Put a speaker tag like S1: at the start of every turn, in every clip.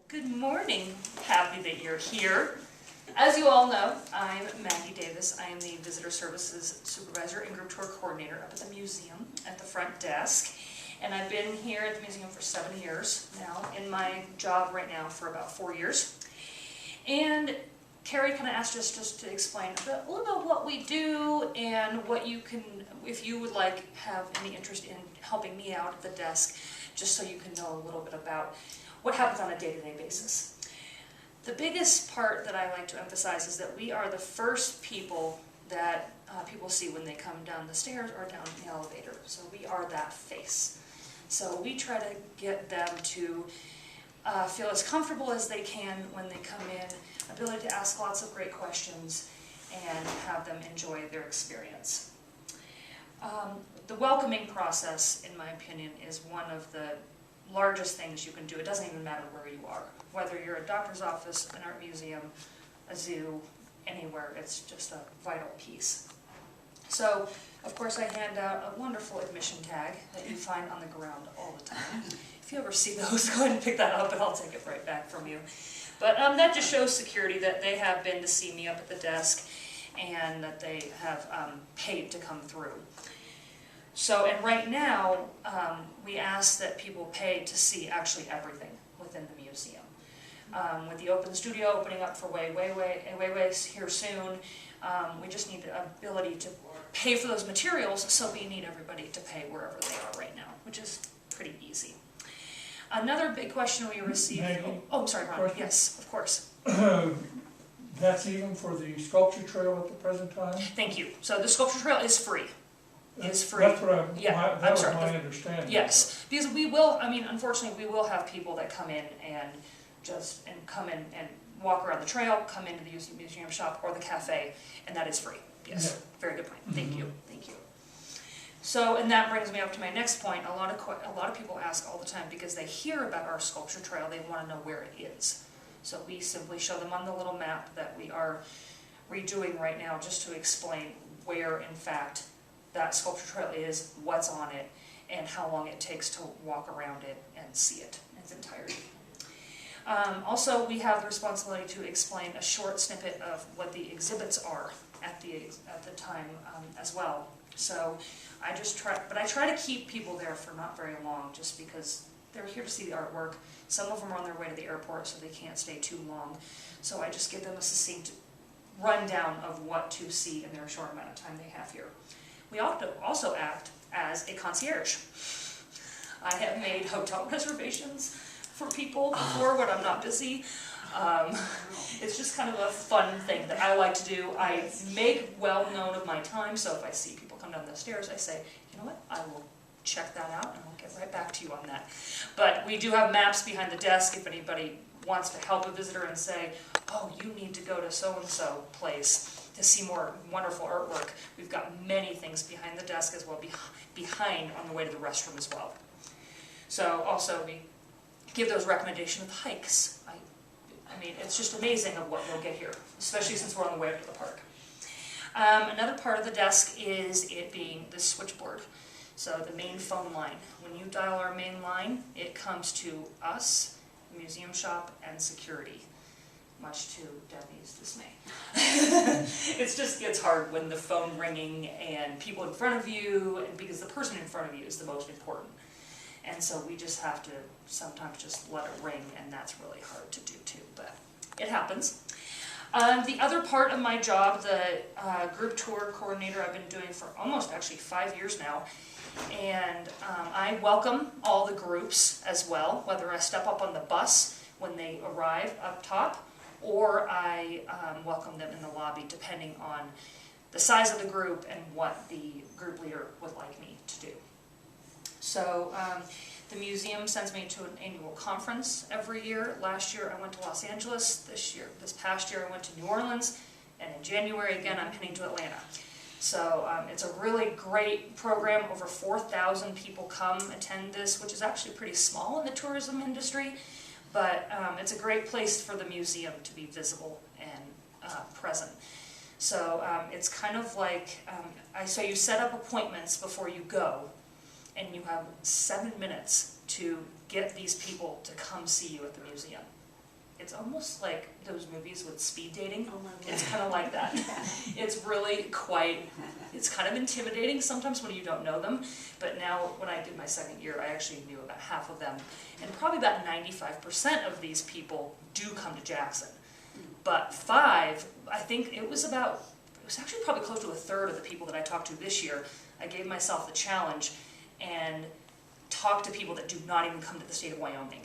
S1: Good morning. Happy that you're here. As you all know, I'm Maggie Davis. I am the Visitor Services Supervisor and Group Tour Coordinator up at the museum at the front desk. And I've been here at the museum for 7 years now, in my job right now for about 4 years. And Carrie kind of asked us just to explain a little bit what we do and what you can, if you would like, have any interest in helping me out at the desk, just so you can know a little bit about what happens on a day-to-day basis. The biggest part that I like to emphasize is that we are the first people that people see when they come down the stairs or down the elevator. So we are that face. So we try to get them to feel as comfortable as they can when they come in, ability to ask lots of great questions, and have them enjoy their experience. The welcoming process, in my opinion, is one of the largest things you can do. It doesn't even matter where you are. Whether you're a doctor's office, an art museum, a zoo, anywhere, it's just a vital piece. So, of course, I hand out a wonderful admission tag that you find on the ground all the time. If you ever see those, go ahead and pick that up and I'll take it right back from you. But that just shows security that they have been to see me up at the desk and that they have paid to come through. So, and right now, we ask that people pay to see actually everything within the museum. With the open studio opening up for way here soon, we just need the ability to pay for those materials, so we need everybody to pay wherever they are right now, which is pretty easy. Another big question we receive...
S2: Maggie,
S1: oh, sorry, Ron. Question? Yes, of course.
S2: That's even for the sculpture trail at the present time?
S1: Thank you. So the sculpture trail is free.
S2: That's what that was my understanding.
S1: Yes, because we will, unfortunately, we will have people that come in and come in and walk around the trail, come into the museum shop or the cafe, and that is free. Yes, yeah. Very good point. Thank you. Thank you. So, and that brings me up to my next point. A lot of people ask all the time, because they hear about our sculpture trail, they want to know where it is. So we simply show them on the little map that we are redoing right now, just to explain where, in fact, that sculpture trail is, what's on it, and how long it takes to walk around it and see it in its entirety. Also, we have the responsibility to explain a short snippet of what the exhibits are at the time as well. So I try to keep people there for not very long, just because they're here to see the artwork. Some of them are on their way to the airport, so they can't stay too long. So I just give them a succinct rundown of what to see in their short amount of time they have here. We also act as a concierge. I have made hotel reservations for people before when I'm not busy. It's just kind of a fun thing that I like to do. I make well known of my time, so if I see people come down the stairs, I say, you know what, I will check that out and I'll get right back to you on that. But we do have maps behind the desk if anybody wants to help a visitor and say, oh, you need to go to so-and-so place to see more wonderful artwork. We've got many things behind the desk as well, behind on the way to the restroom as well. So also we give those recommendations of hikes. I mean, it's just amazing of what we'll get here, especially since we're on the way up to the park. Another part of the desk is it being the switchboard. So the main phone line. When you dial our main line, it comes to us, the museum shop, and security. Much to Debbie's dismay. It just gets hard when the phone ringing and people in front of you, and because the person in front of you is the most important. And so we just have to sometimes just let it ring, and that's really hard to do too, but it happens. The other part of my job, the group tour coordinator, I've been doing for almost actually 5 years now. And I welcome all the groups as well, whether I step up on the bus when they arrive up top, or I welcome them in the lobby, depending on the size of the group and what the group leader would like me to do. So the museum sends me to an annual conference every year. Last year I went to Los Angeles. This past year I went to New Orleans, and in January again I'm heading to Atlanta. So it's a really great program. Over 4,000 people come attend this, which is actually pretty small in the tourism industry. But it's a great place for the museum to be visible and present. So it's kind of like, so you set up appointments before you go, and you have 7 minutes to get these people to come see you at the museum. it's almost like those movies with speed dating.
S3: Oh my God.
S1: It's kind of like that. It's really quite, it's kind of intimidating sometimes when you don't know them, but now when I did my second year, I actually knew about half of them, and probably about 95% of these people do come to Jackson. But 5, I think it was actually probably close to a third of the people that I talked to this year. I gave myself the challenge and talked to people that do not even come to the state of Wyoming.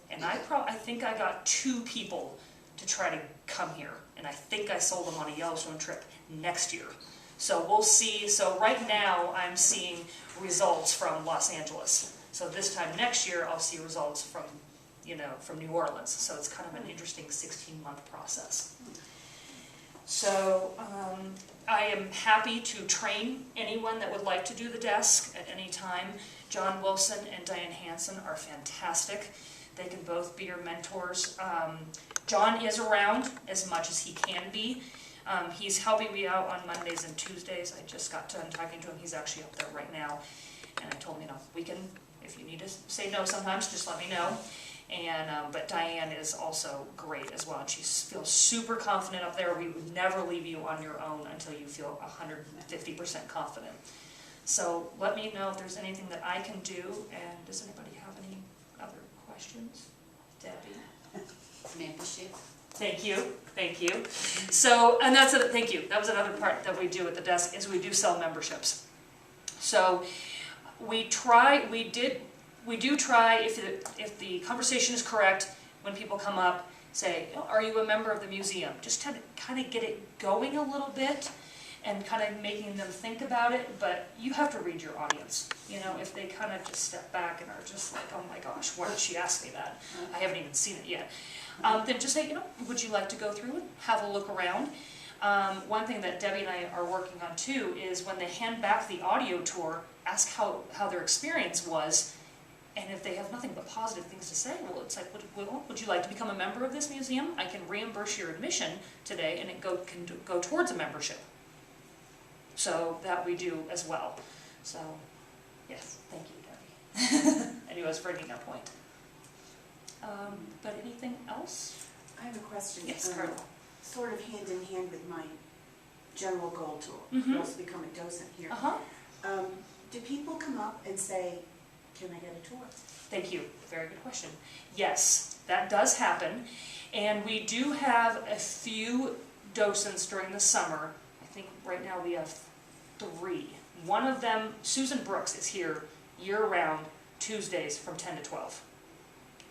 S1: And I think I got 2 people to try to come here, and I think I sold them on a Yellowstone trip next year. So we'll see. So right now I'm seeing results from Los Angeles. So this time next year I'll see results from, from New Orleans. So it's kind of an interesting 16-month process. So I am happy to train anyone that would like to do the desk at any time. John Wilson and Diane Hansen are fantastic. They can both be your mentors. John is around as much as he can be. He's helping me out on Mondays and Tuesdays. I just got done talking to him. He's actually up there right now. And I told him, we can, if you need to say no sometimes, just let me know. And but Diane is also great as well. And she feels super confident up there. We would never leave you on your own until you feel 150% confident. So let me know if there's anything that I can do. And does anybody have any other questions? Debbie?
S3: Membership.
S1: Thank you, thank you. So, and that's it, thank you. That was another part that we do at the desk, is we do sell memberships. So we do try, if the conversation is correct, when people come up, say, are you a member of the museum? Just to kind of get it going a little bit and kind of making them think about it, but you have to read your audience. If they kind of just step back and are just like, oh my gosh, why did she ask me that? I haven't even seen it yet. Then just say, would you like to go through and have a look around? One thing that Debbie and I are working on too is when they hand back the audio tour, ask how their experience was, and if they have nothing but positive things to say, well, it's like, would you like to become a member of this museum? I can reimburse your admission today, and it can go towards a membership. So that we do as well. So, yes, thank you, Debbie. I knew I was bringing that point. But anything else?
S3: I have a question.
S1: Yes, Carla.
S3: Sort of hand in hand with my general goal to also become a docent here. Do people come up and say, can I get a tour?
S1: Thank you. Very good question. Yes, that does happen. And we do have a few docents during the summer. I think right now we have 3. One of them, Susan Brooks, is here year-round, Tuesdays from 10 to 12.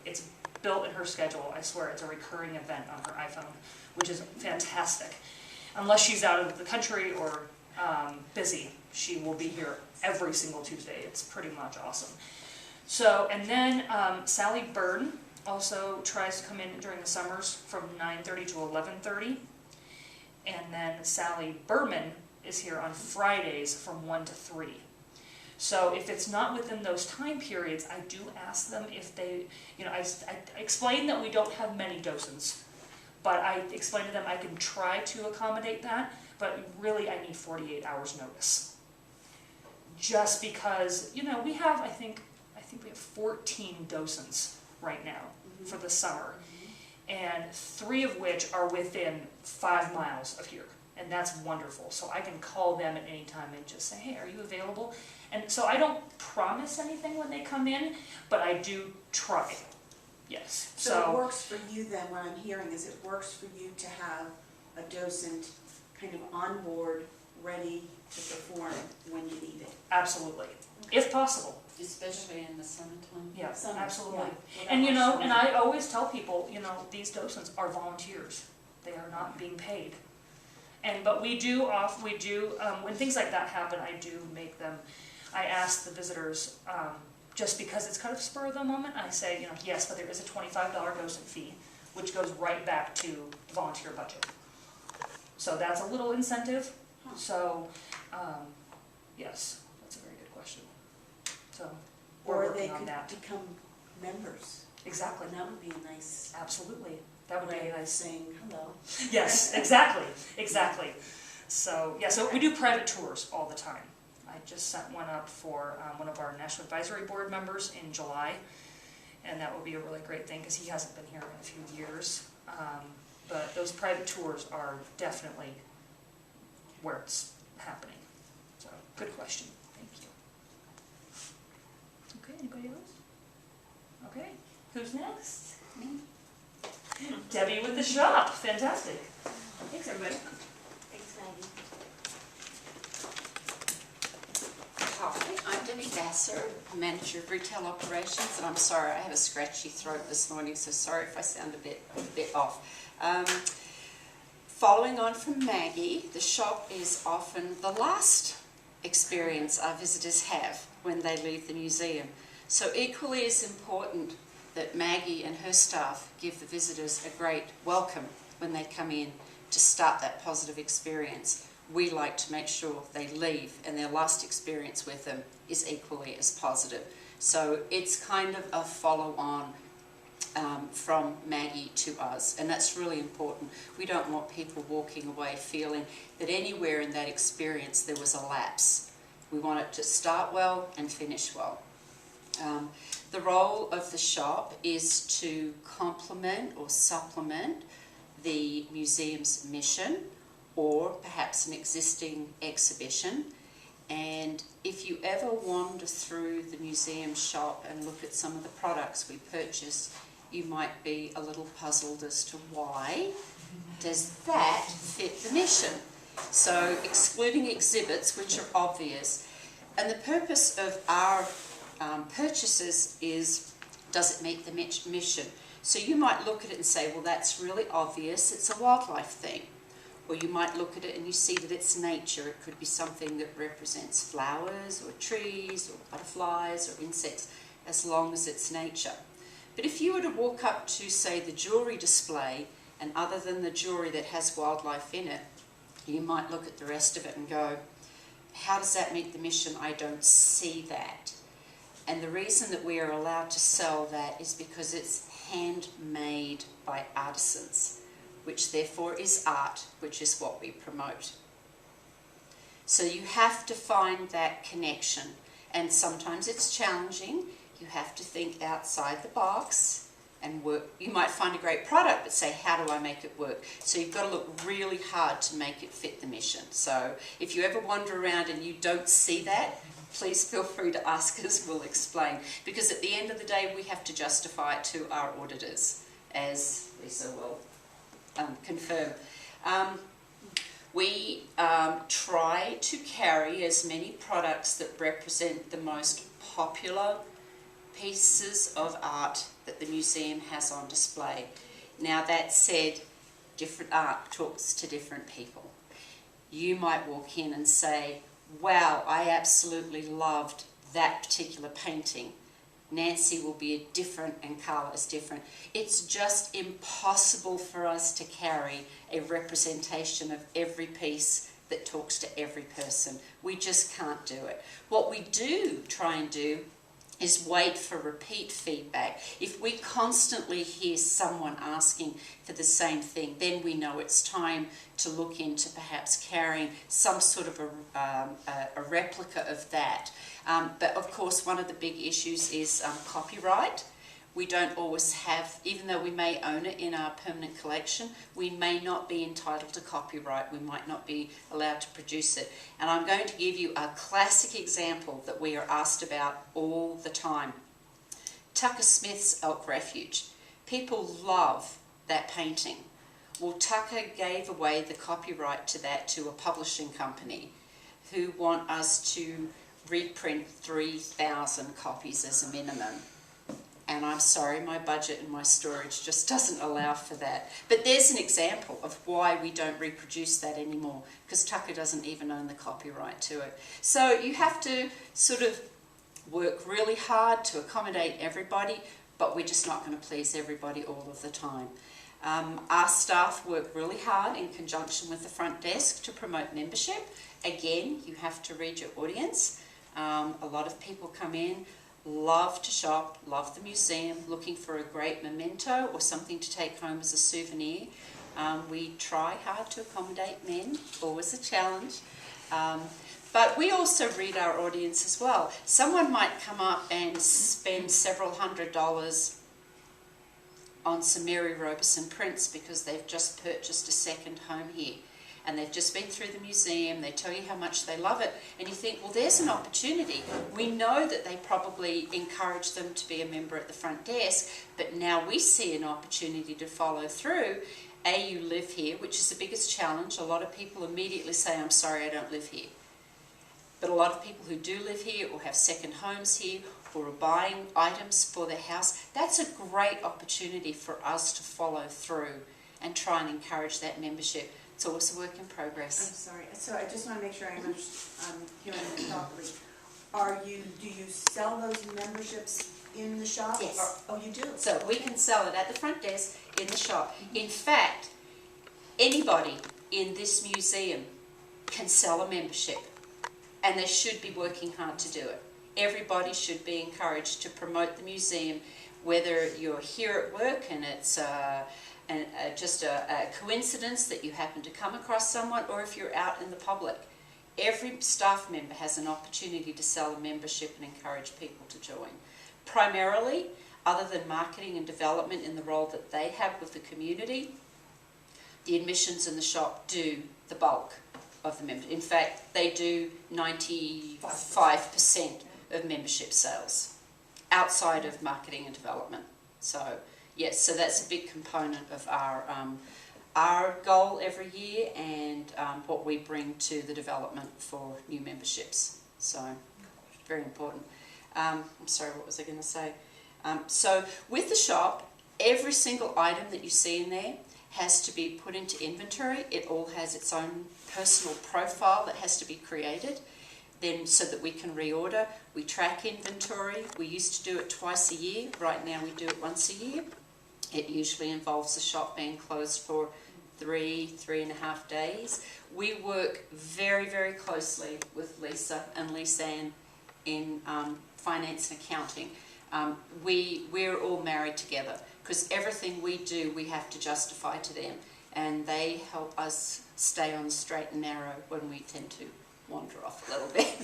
S1: It's built in her schedule. I swear it's a recurring event on her iPhone, which is fantastic. Unless she's out of the country or busy, she will be here every single Tuesday. It's pretty much awesome. So, and then Sally Byrne also tries to come in during the summers from 9:30 to 11:30. And then Sally Berman is here on Fridays from 1 to 3. So if it's not within those time periods, I do ask them if they, I explain that we don't have many docents, but I explain to them I can try to accommodate that, but really I need 48 hours notice. Just because, we have, I think we have 14 docents right now for the summer, and 3 of which are within 5 miles of here. And that's wonderful. So I can call them at any time and just say, hey, are you available? And so I don't promise anything when they come in, but I do try. Yes.
S3: So it works for you then, what I'm hearing is it works for you to have a docent kind of on board, ready to perform when you need it.
S1: Absolutely. If possible.
S4: Especially in the summertime.
S1: Yeah,
S3: Summer,
S1: absolutely.
S3: yeah.
S1: And and I always tell people, these docents are volunteers. They are not being paid. But we do, when things like that happen, I do make them, I ask the visitors, just because it's kind of spur of the moment, I say, yes, but there is a $25 docent fee, which goes right back to the volunteer budget. So that's a little incentive. So, yes, that's a very good question. So, we're
S3: Or
S1: working
S3: they
S1: on
S3: could
S1: that.
S3: become members.
S1: Exactly.
S3: And that would be a nice
S1: Absolutely. That would be
S3: way
S1: a
S3: of
S1: nice.
S3: saying hello.
S1: Yes, exactly, exactly. So, yeah, so we do private tours all the time. I just set one up for one of our National Advisory Board members in July. and that will be a really great thing, because he hasn't been here in a few years. But those private tours are definitely where it's happening. So, good question, thank you. Okay, anybody else? Okay, who's next?
S4: Me.
S1: Debbie with the shop, fantastic. Thanks, everybody.
S3: Thanks, Maggie.
S4: Hi, I'm Debbie Vassar, Manager of Retail Operations, and I'm sorry, I have a scratchy throat this morning, so sorry if I sound a bit off. Following on from Maggie, the shop is often the last experience our visitors have when they leave the museum. So equally as important that Maggie and her staff give the visitors a great welcome when they come in to start that positive experience, we like to make sure they leave and their last experience with them is equally as positive. So it's kind of a follow-on from Maggie to us, and that's really important. We don't want people walking away feeling that anywhere in that experience there was a lapse. We want it to start well and finish well. The role of the shop is to complement or supplement the museum's mission or perhaps an existing exhibition. And if you ever wander through the museum shop and look at some of the products we purchase, you might be a little puzzled as to why does that fit the mission. So excluding exhibits, which are obvious, and the purpose of our purchases is, does it meet the mission? So you might look at it and say, well, that's really obvious, it's a wildlife thing. Or you might look at it and you see that it's nature. It could be something that represents flowers or trees or butterflies or insects, as long as it's nature. But if you were to walk up to, say, the jewellery display, and other than the jewellery that has wildlife in it, you might look at the rest of it and go, how does that meet the mission? I don't see that. And the reason that we are allowed to sell that is because it's handmade by artisans, which therefore is art, which is what we promote. So you have to find that connection, and sometimes it's challenging. You have to think outside the box and work. You might find a great product, but say, how do I make it work? So you've got to look really hard to make it fit the mission. So if you ever wander around and you don't see that, please feel free to ask us, we'll explain. Because at the end of the day, we have to justify it to our auditors, as Lisa will confirm. We try to carry as many products that represent the most popular pieces of art that the museum has on display. Now that said, different art talks to different people. You might walk in and say, wow, I absolutely loved that particular painting. Nancy will be different and Carla is different. It's just impossible for us to carry a representation of every piece that talks to every person. We just can't do it. What we do try and do is wait for repeat feedback. If we constantly hear someone asking for the same thing, then we know it's time to look into perhaps carrying some sort of a replica of that. But of course, one of the big issues is copyright. We don't always have, even though we may own it in our permanent collection, we may not be entitled to copyright. We might not be allowed to produce it. And I'm going to give you a classic example that we are asked about all the time. Tucker Smith's Elk Refuge. People love that painting. Well, Tucker gave away the copyright to that to a publishing company who want us to reprint 3,000 copies as a minimum. And I'm sorry, my budget and my storage just doesn't allow for that. But there's an example of why we don't reproduce that anymore, because Tucker doesn't even own the copyright to it. So you have to sort of work really hard to accommodate everybody, but we're just not going to please everybody all of the time. Our staff work really hard in conjunction with the front desk to promote membership. Again, you have to read your audience. A lot of people come in, love to shop, love the museum, looking for a great memento or something to take home as a souvenir. We try hard to accommodate men, always a challenge. But we also read our audience as well. Someone might come up and spend several $100s on some Mary Robeson prints because they've just purchased a second home here. And they've just been through the museum, they tell you how much they love it, and you think, well, there's an opportunity. We know that they probably encourage them to be a member at the front desk, but now we see an opportunity to follow through. You live here, which is the biggest challenge. A lot of people immediately say, I'm sorry, I don't live here. But a lot of people who do live here or have second homes here or are buying items for their house, that's a great opportunity for us to follow through and try and encourage that membership. It's always a work in progress.
S3: I'm sorry, so I just want to make sure I'm hearing it properly. Do you sell those memberships in the shop?
S4: Yes.
S3: Oh, you do?
S4: So we can sell it at the front desk in the shop. In fact, anybody in this museum can sell a membership, and they should be working hard to do it. Everybody should be encouraged to promote the museum, whether you're here at work and it's just a coincidence that you happen to come across someone, or if you're out in the public. Every staff member has an opportunity to sell a membership and encourage people to join. Primarily, other than marketing and development in the role that they have with the community, the admissions in the shop do the bulk of the membership. In fact, they do 95% of membership sales outside of marketing and development. So yes, so that's a big component of our goal every year, and what we bring to the development for new memberships. So very important. I'm sorry, what was I going to say? So with the shop, every single item that you see in there has to be put into inventory. It all has its own personal profile that has to be created, then so that we can reorder. We track inventory. We used to do it twice a year. Right now we do it once a year. It usually involves the shop being closed for 3.5 days. We work very, very closely with Lisa and Lisann in finance and accounting. We're all married together because everything we do we have to justify to them, and they help us stay on the straight and narrow when we tend to wander off a little bit.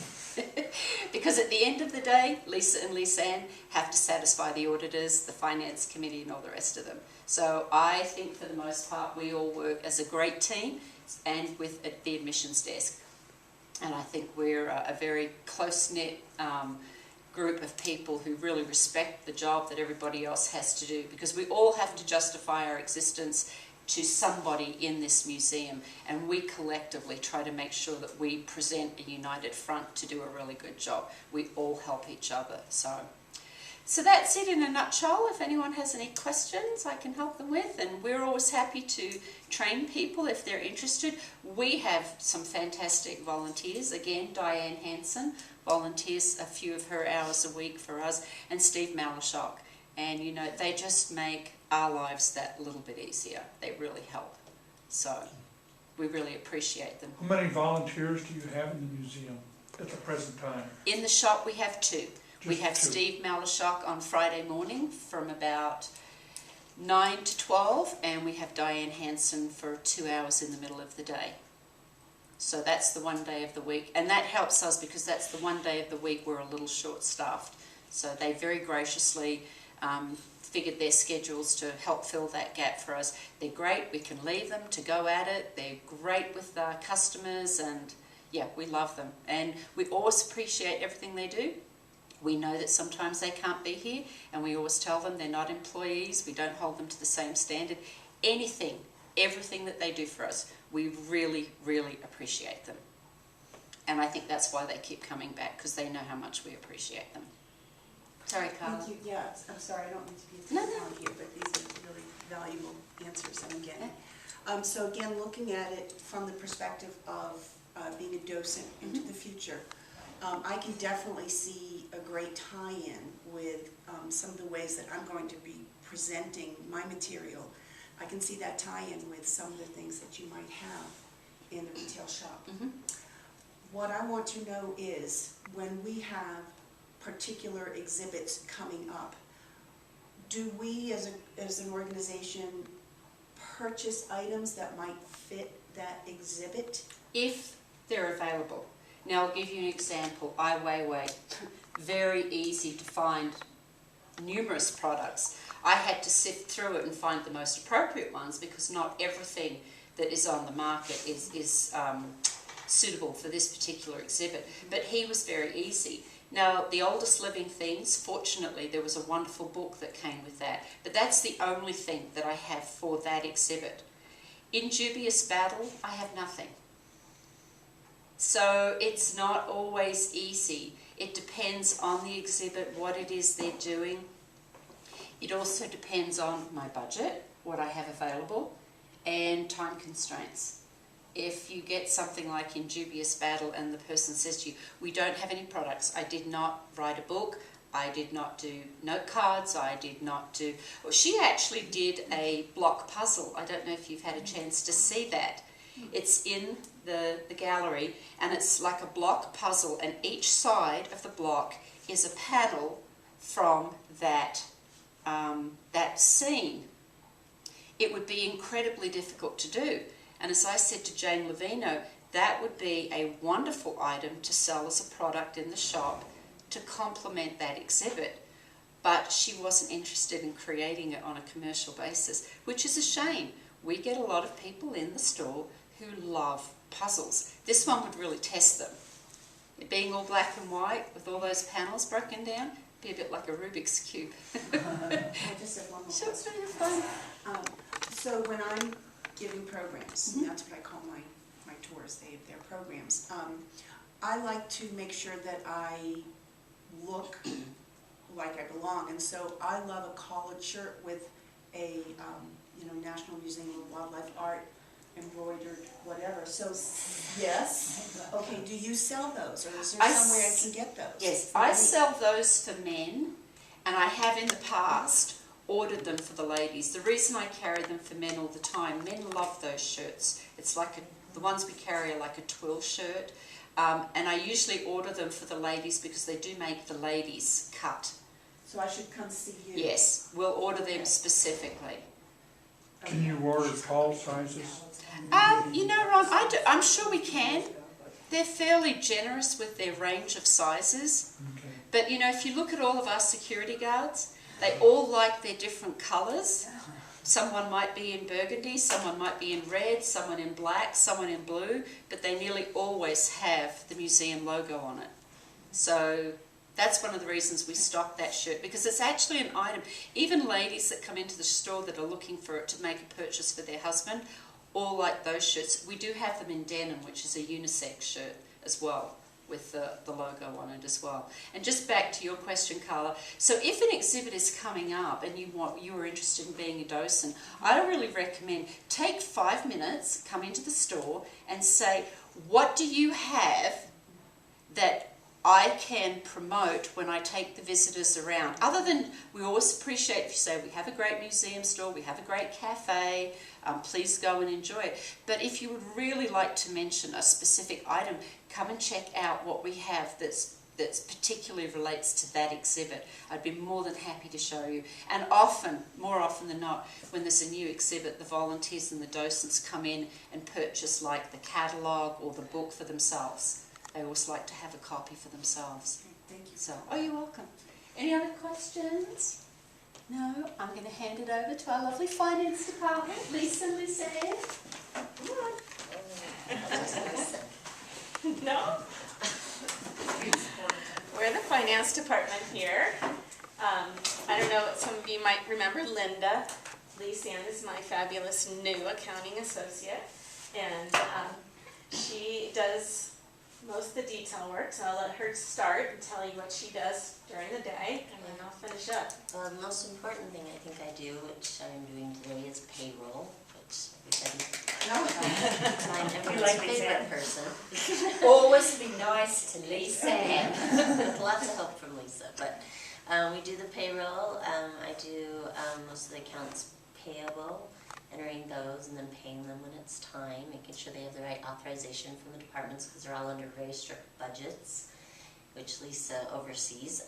S4: Because at the end of the day, Lisa and Lisann have to satisfy the auditors, the finance committee, and all the rest of them. So I think for the most part we all work as a great team and with the admissions desk. And I think we're a very close-knit group of people who really respect the job that everybody else has to do, because we all have to justify our existence to somebody in this museum, and we collectively try to make sure that we present a united front to do a really good job. We all help each other. So that's it in a nutshell. If anyone has any questions I can help them with, and we're always happy to train people if they're interested. We have some fantastic volunteers. Again, Diane Hansen volunteers a few of her hours a week for us, and Steve Malashok. And you know, they just make our lives that little bit easier. They really help. So we really appreciate them.
S2: How many volunteers do you have in the museum at the present time?
S4: In the shop we have two. We have
S2: two.
S4: Steve Malashok on Friday morning from about 9 to 12, and we have Diane Hansen for 2 hours in the middle of the day. So that's the one day of the week, and that helps us because that's the one day of the week we're a little short-staffed. So they very graciously figured their schedules to help fill that gap for us. They're great. We can leave them to go at it. They're great with our customers, and yeah, we love them. And we always appreciate everything they do. We know that sometimes they can't be here, and we always tell them they're not employees. We don't hold them to the same standard. Everything that they do for us, we really, really appreciate them. And I think that's why they keep coming back, because they know how much we appreciate them. Sorry, Carla.
S3: Thank you. Yeah, I'm sorry, I don't mean to be
S4: No,
S3: on here, but these are really valuable answers I'm getting. So again, looking at it from the perspective of being a docent into the future, I can definitely see a great tie-in with some of the ways that I'm going to be presenting my material. I can see that tie-in with some of the things that you might have in the retail shop. What I want to know is, when we have particular exhibits coming up, do we as an organization purchase items that might fit that exhibit?
S4: If they're available. Now I'll give you an example. Ai Weiwei, very easy to find numerous products. I had to sift through it and find the most appropriate ones because not everything that is on the market is suitable for this particular exhibit. But he was very easy. Now, the oldest living things, fortunately, there was a wonderful book that came with that. But that's the only thing that I have for that exhibit. In Dubious Battle, I have nothing. So it's not always easy. It depends on the exhibit, what it is they're doing. It also depends on my budget, what I have available, and time constraints. If you get something like in Dubious Battle and the person says to you, we don't have any products, I did not write a book, I did not do note cards, I did not do... Well, she actually did a block puzzle. I don't know if you've had a chance to see that. It's in the gallery, and it's like a block puzzle, and each side of the block is a panel from that scene. It would be incredibly difficult to do. And as I said to Jane Levino, that would be a wonderful item to sell as a product in the shop to complement that exhibit. But she wasn't interested in creating it on a commercial basis, which is a shame. We get a lot of people in the store who love puzzles. This one would really test them. It being all black and white with all those panels broken down, be a bit like a Rubik's Cube.
S3: I just have one more
S4: Sure,
S3: question.
S4: it's really fun.
S3: So when I'm giving programs, that's what I call my tours, they're programs, I like to make sure that I look like I belong, and so I love a collared shirt with a National Museum of Wildlife Art embroidered whatever. So yes, okay. Do you sell those, or is there somewhere I can get those?
S4: Yes, I sell those for men, and I have in the past ordered them for the ladies. The reason I carry them for men all the time, men love those shirts. It's like the ones we carry are like a twill shirt, and I usually order them for the ladies because they do make the ladies cut.
S3: So I should come see you?
S4: Yes, we'll order them specifically.
S2: Can you order tall sizes?
S4: You know, Ron, I'm sure we can. They're fairly generous with their range of sizes.
S2: Okay.
S4: But, you know, if you look at all of our security guards, they all like their different colours. Someone might be in burgundy, someone might be in red, someone in black, someone in blue, but they nearly always have the museum logo on it. So that's one of the reasons we stock that shirt, because it's actually an item. Even ladies that come into the store that are looking for it to make a purchase for their husband, all like those shirts. We do have them in denim, which is a unisex shirt as well, with the logo on it as well. And just back to your question, Carla, so if an exhibit is coming up and you are interested in being a docent, I really recommend take 5 minutes, come into the store and say, what do you have that I can promote when I take the visitors around? Other than, we always appreciate if you say, we have a great museum store, we have a great cafe, please go and enjoy it. But if you would really like to mention a specific item, come and check out what we have that's particularly relates to that exhibit. I'd be more than happy to show you. And often, more often than not, when there's a new exhibit, the volunteers and the docents come in and purchase like the catalogue or the book for themselves. They always like to have a copy for themselves.
S3: Thank you.
S4: So, oh, you're welcome. Any other questions? No? I'm going to hand it over to our lovely finance department, Lisa and Lisann. Come on.
S5: No? We're the finance department here. I don't know, some of you might remember Linda. Lisann is my fabulous new accounting associate, and she does most of the detail work, so I'll let her start and tell you what she does during the day, and then I'll finish up.
S6: Well, the most important thing I think I do, which I'm doing today, is payroll, which I'm everyone's favorite person.
S7: Always be nice to Lisa.
S6: Lots of help from Lisa, but we do the payroll. I do most of the accounts payable, entering those and then paying them when it's time, making sure they have the right authorization from the departments because they're all under very strict budgets, which Lisa oversees.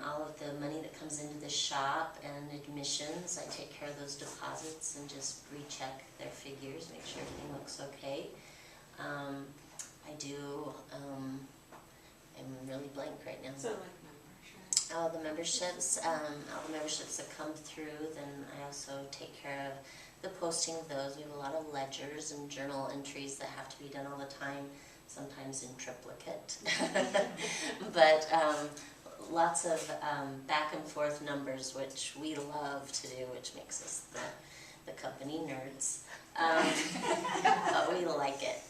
S6: All of the money that comes into the shop and admissions, I take care of those deposits and just recheck their figures, make sure everything looks okay. I do, I'm really blank right now.
S5: So like membership.
S6: All the memberships that come through, then I also take care of the posting of those. We have a lot of ledgers and journal entries that have to be done all the time, sometimes in triplicate. But lots of back and forth numbers, which we love to do, which makes us the company nerds. But we like it,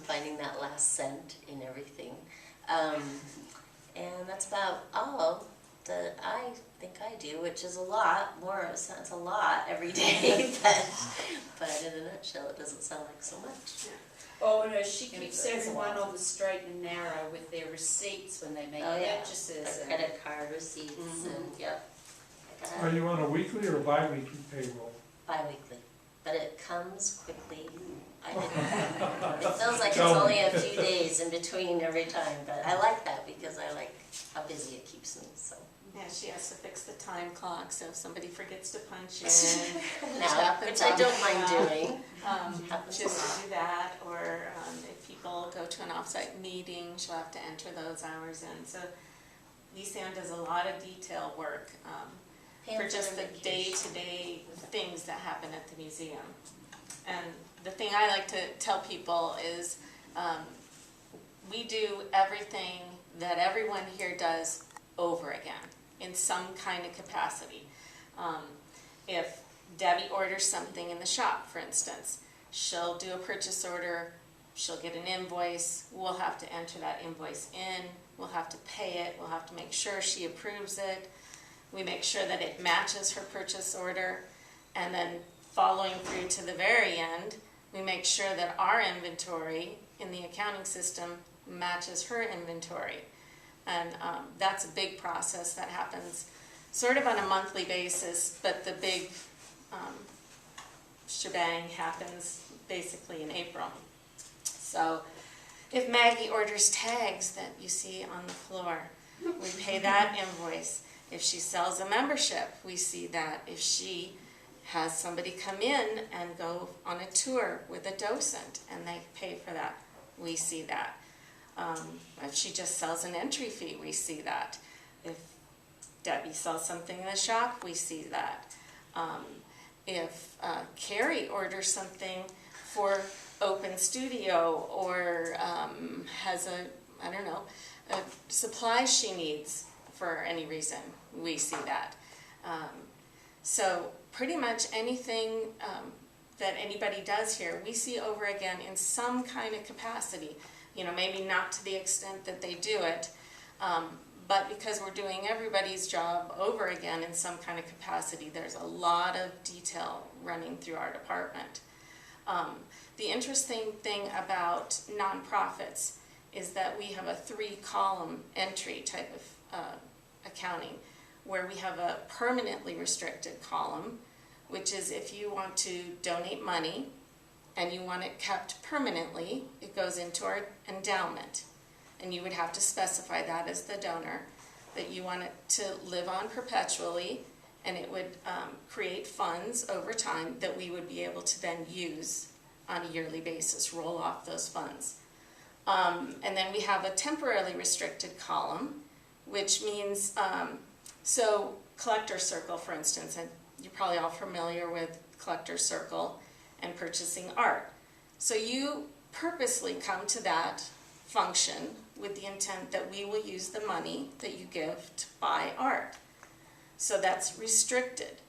S6: finding that last cent in everything. And that's about all that I think I do, which is a lot more. It's a lot every day, but in a nutshell, it doesn't sound like so much.
S7: Oh no, she keeps everyone on the straight and narrow with their receipts when they make purchases.
S6: The credit card receipts and yep.
S2: Are you on a weekly or bi-weekly payroll?
S6: Bi-weekly, but it comes quickly. It feels like it's only a few days in between every time, but I like that because I like how busy it keeps me, so.
S5: Yeah, she has to fix the time clock, so if somebody forgets to punch in.
S6: Now, which I don't mind doing.
S5: Just to do that, or if people go to an off-site meeting, she'll have to enter those hours in. So Lisa does a lot of detail work for just the day-to-day things that happen at the museum. And the thing I like to tell people is we do everything that everyone here does over again in some kind of capacity. If Debbie orders something in the shop, for instance, she'll do a purchase order, she'll get an invoice, we'll have to enter that invoice in, we'll have to pay it, we'll have to make sure she approves it, we make sure that it matches her purchase order, and then following through to the very end, we make sure that our inventory in the accounting system matches her inventory. And that's a big process that happens sort of on a monthly basis, but the big shebang happens basically in April. So if Maggie orders tags that you see on the floor, we pay that invoice. If she sells a membership, we see that. If she has somebody come in and go on a tour with a docent and they pay for that, we see that. If she just sells an entry fee, we see that. If Debbie sells something in the shop, we see that. If Carrie orders something for Open Studio or has a supply she needs for any reason, we see that. So pretty much anything that anybody does here, we see over again in some kind of capacity. You know, maybe not to the extent that they do it, but because we're doing everybody's job over again in some kind of capacity, there's a lot of detail running through our department. The interesting thing about nonprofits is that we have a 3-column entry type of accounting, where we have a permanently restricted column, which is if you want to donate money and you want it kept permanently, it goes into our endowment. And you would have to specify that as the donor, that you want it to live on perpetually, and it would create funds over time that we would be able to then use on a yearly basis, roll off those funds. And then we have a temporarily restricted column, which means, so Collector Circle, for instance, and you're probably all familiar with Collector Circle and purchasing art. So you purposely come to that function with the intent that we will use the money that you give to buy art. So that's restricted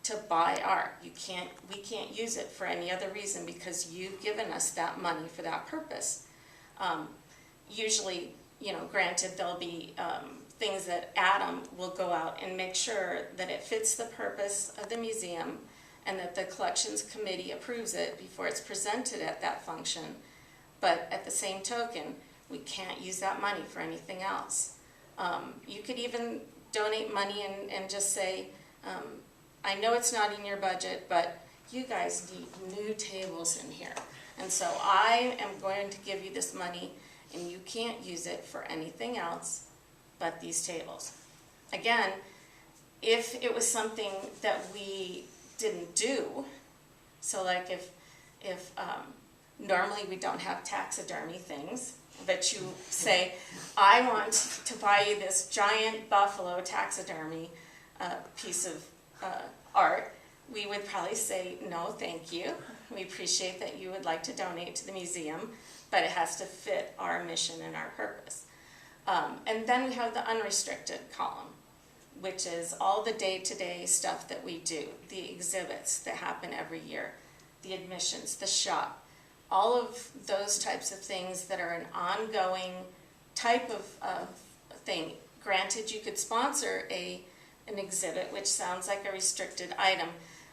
S5: to buy art. We can't use it for any other reason because you've given us that money for that purpose. Usually, you know, granted, there'll be things that Adam will go out and make sure that it fits the purpose of the museum and that the collections committee approves it before it's presented at that function. But at the same token, we can't use that money for anything else. You could even donate money and just say, I know it's not in your budget, but you guys need new tables in here. And so I am going to give you this money and you can't use it for anything else but these tables. Again, if it was something that we didn't do, so like if Normally, we don't have taxidermy things, but you say, I want to buy you this giant buffalo taxidermy piece of art. We would probably say, no, thank you. We appreciate that you would like to donate to the museum, but it has to fit our mission and our purpose. And then we have the unrestricted column, which is all the day-to-day stuff that we do, the exhibits that happen every year, the admissions, the shop, all of those types of things that are an ongoing type of thing. Granted, you could sponsor an exhibit, which sounds like a restricted item,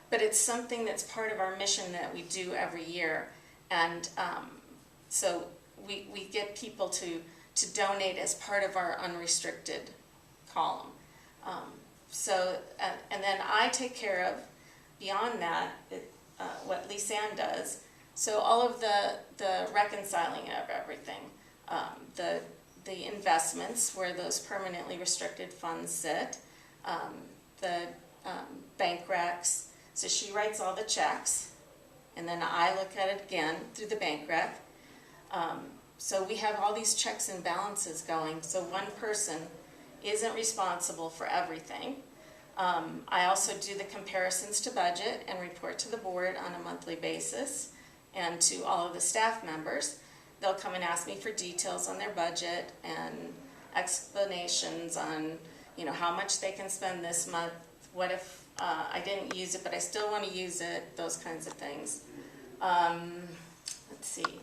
S5: but it's something that's part of our mission that we do every year. And so we get people to donate as part of our unrestricted column. And then I take care of, beyond that, what Lisann does. So all of the reconciling of everything, the investments where those permanently restricted funds sit, the bank recs. So she writes all the checks, and then I look at it again through the bank rec. So we have all these checks and balances going, so one person isn't responsible for everything. I also do the comparisons to budget and report to the board on a monthly basis and to all of the staff members. They'll come and ask me for details on their budget and explanations on, how much they can spend this month. What if I didn't use it, but I still want to use it, those kinds of things. Let's see.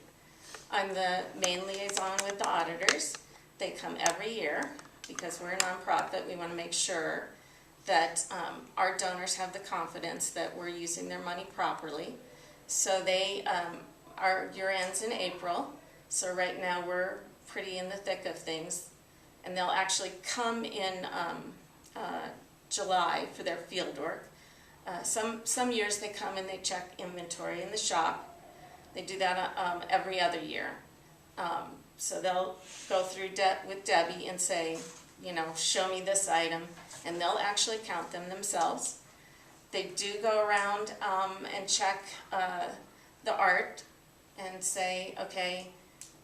S5: I'm the main liaison with the auditors. They come every year because we're a nonprofit. We want to make sure that our donors have the confidence that we're using their money properly. So our year ends in April. So right now we're pretty in the thick of things. And they'll actually come in July for their field work. Some years they come and they check inventory in the shop. They do that every other year. So they'll go through with Debbie and say, show me this item, and they'll actually count them themselves. They do go around and check the art and say, okay,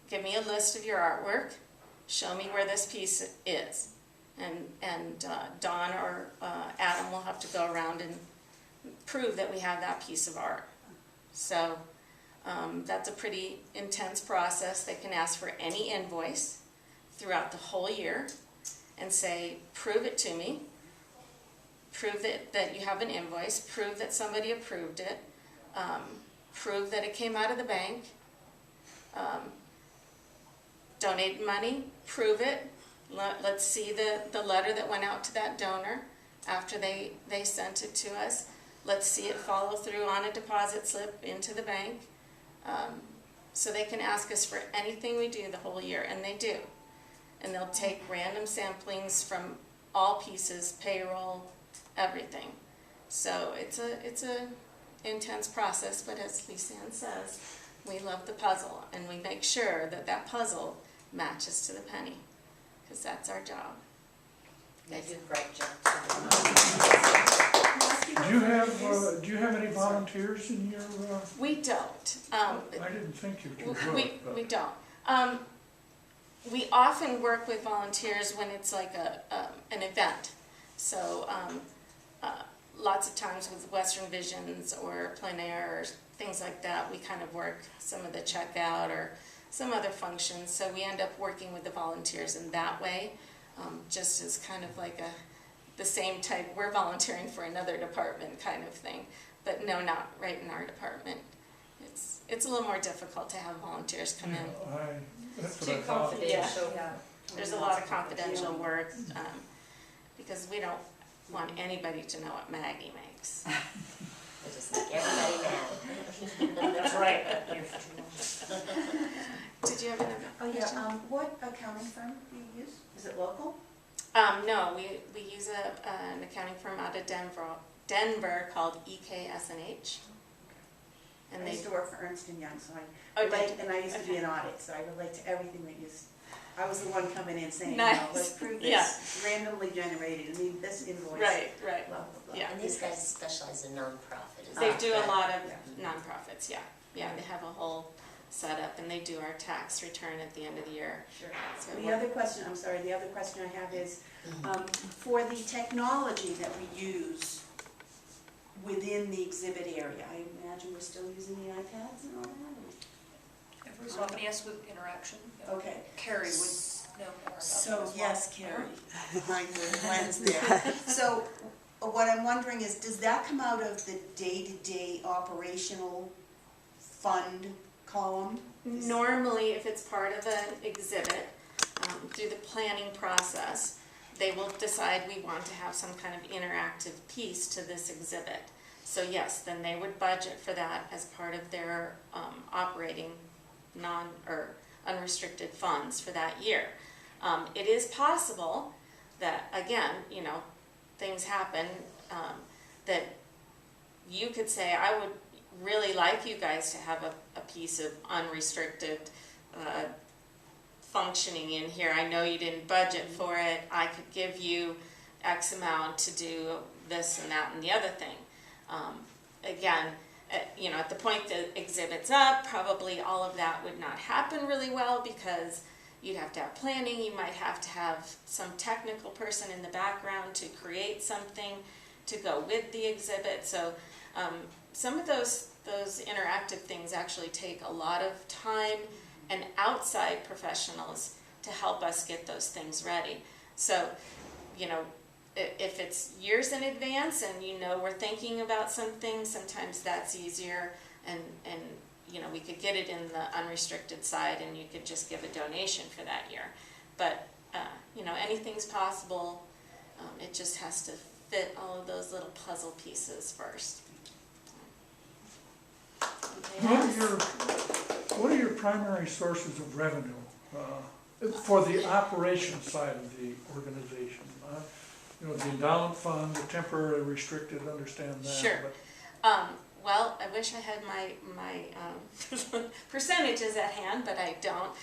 S5: give me a list of your artwork, show me where this piece is. And Dawn or Adam will have to go around and prove that we have that piece of art. So that's a pretty intense process. They can ask for any invoice throughout the whole year and say, prove it to me, prove that you have an invoice, prove that somebody approved it, prove that it came out of the bank, donate money, prove it. Let's see the letter that went out to that donor after they sent it to us. Let's see it follow through on a deposit slip into the bank. So they can ask us for anything we do the whole year, and they do. And they'll take random samplings from all pieces, payroll, everything. So it's a intense process, but as Lisann says, we love the puzzle, and we make sure that puzzle matches to the penny, because that's our job.
S6: They do a great job.
S2: Do you have any volunteers in your?
S5: We don't.
S2: I didn't think you would.
S5: We don't. We often work with volunteers when it's like an event. So lots of times with Western Visions or plein air or things like that, we kind of work some of the checkout or some other functions. So we end up working with the volunteers in that way, just as kind of like the same type, we're volunteering for another department kind of thing. But no, not right in our department. It's a little more difficult to have volunteers come in.
S2: That's
S7: Too
S2: what I thought.
S7: confidential.
S1: Yeah.
S5: There's a lot of confidential work, because we don't want anybody to know what Maggie makes.
S6: They just make everybody mad.
S1: That's right.
S5: Did you have another
S3: Oh,
S5: question?
S3: yeah, what accounting firm do you use? Is it local?
S5: No, we use an accounting firm out of Denver called EKS&H. And
S3: I used to work for Ernst & Young, so
S5: Oh,
S3: I
S5: did
S3: relate,
S5: you?
S3: and I used to be in audit, so I relate to everything that I was the one coming in saying,
S5: Nice.
S3: let's prove
S5: Yeah.
S3: this randomly generated, this invoice.
S5: Right.
S3: Blah, blah, blah.
S5: Yeah.
S6: And these guys specialize in nonprofit, is
S5: They
S6: that
S5: do a
S6: correct?
S5: lot of
S3: Yeah.
S5: nonprofits, yeah. Yeah, they have a whole setup, and they do our tax return at the end of the year.
S7: Sure.
S5: So
S3: The
S5: we're-
S3: other question, I'm sorry, the other question I have is, for the technology that we use within the exhibit area, I imagine we're still using the iPads and all that?
S1: Every so often, yes, with interaction. Yeah.
S3: Okay.
S1: Carrie would know more about that
S3: So,
S1: as well.
S3: yes, Carrie, my lens there. So, what I'm wondering is, does that come out of the day-to-day operational fund column?
S5: Normally, if it's part of an exhibit, through the planning process, they will decide we want to have some kind of interactive piece to this exhibit. So yes, then they would budget for that as part of their operating unrestricted funds for that year. It is possible that, again, you know, things happen, that you could say, I would really like you guys to have a piece of unrestricted functioning in here. I know you didn't budget for it. I could give you X amount to do this and that and the other thing. Again, you know, at the point the exhibit's up, probably all of that would not happen really well because you'd have to have planning. You might have to have some technical person in the background to create something to go with the exhibit. So some of those interactive things actually take a lot of time and outside professionals to help us get those things ready. So, you know, if it's years in advance and you know we're thinking about something, sometimes that's easier, and you know, we could get it in the unrestricted side and you could just give a donation for that year. But you know, anything's possible. It just has to fit all of those little puzzle pieces first.
S2: What are your primary sources of revenue for the operation side of the organization? You know, the endowment fund, the temporary restricted, understand that.
S5: Sure. Well, I wish I had my percentages at hand, but I don't.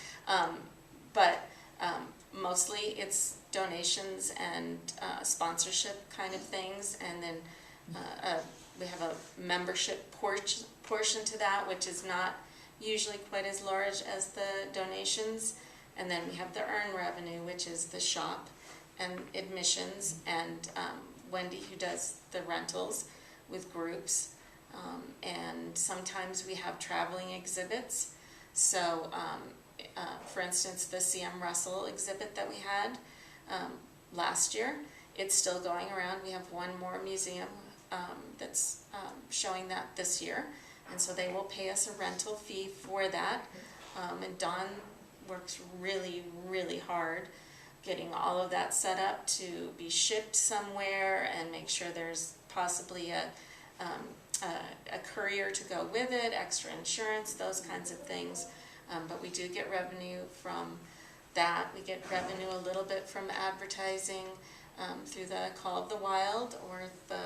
S5: Mostly it's donations and sponsorship kind of things, and then we have a membership portion to that, which is not usually quite as large as the donations. And then we have the earn revenue, which is the shop and admissions, and Wendy, who does the rentals with groups. And sometimes we have traveling exhibits. So, for instance, the C.M. Russell exhibit that we had last year, it's still going around. We have one more museum that's showing that this year. And so they will pay us a rental fee for that. And Dawn works really, really hard getting all of that set up to be shipped somewhere and make sure there's possibly a courier to go with it, extra insurance, those kinds of things. But we do get revenue from that. We get revenue a little bit from advertising through the Call of the Wild, or the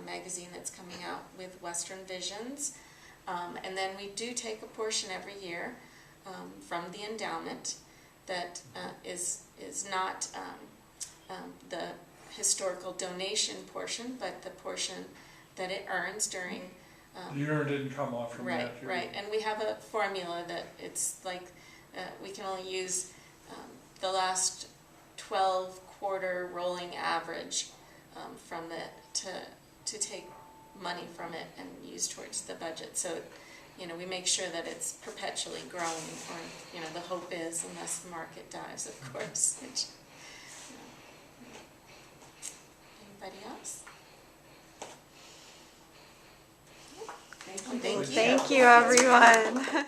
S5: magazine that's coming out with Western Visions. And then we do take a portion every year from the endowment that is not the historical donation portion, but the portion that it earns during.
S2: The earned income off from that.
S5: Right. And we have a formula that it's like we can only use the last 12-quarter rolling average from it to take money from it and use towards the budget. So, you know, we make sure that it's perpetually growing, or, you know, the hope is, unless the market dies, of course. Which, anybody else?
S3: Thank you.
S5: Thank you.
S8: Thank you, everyone.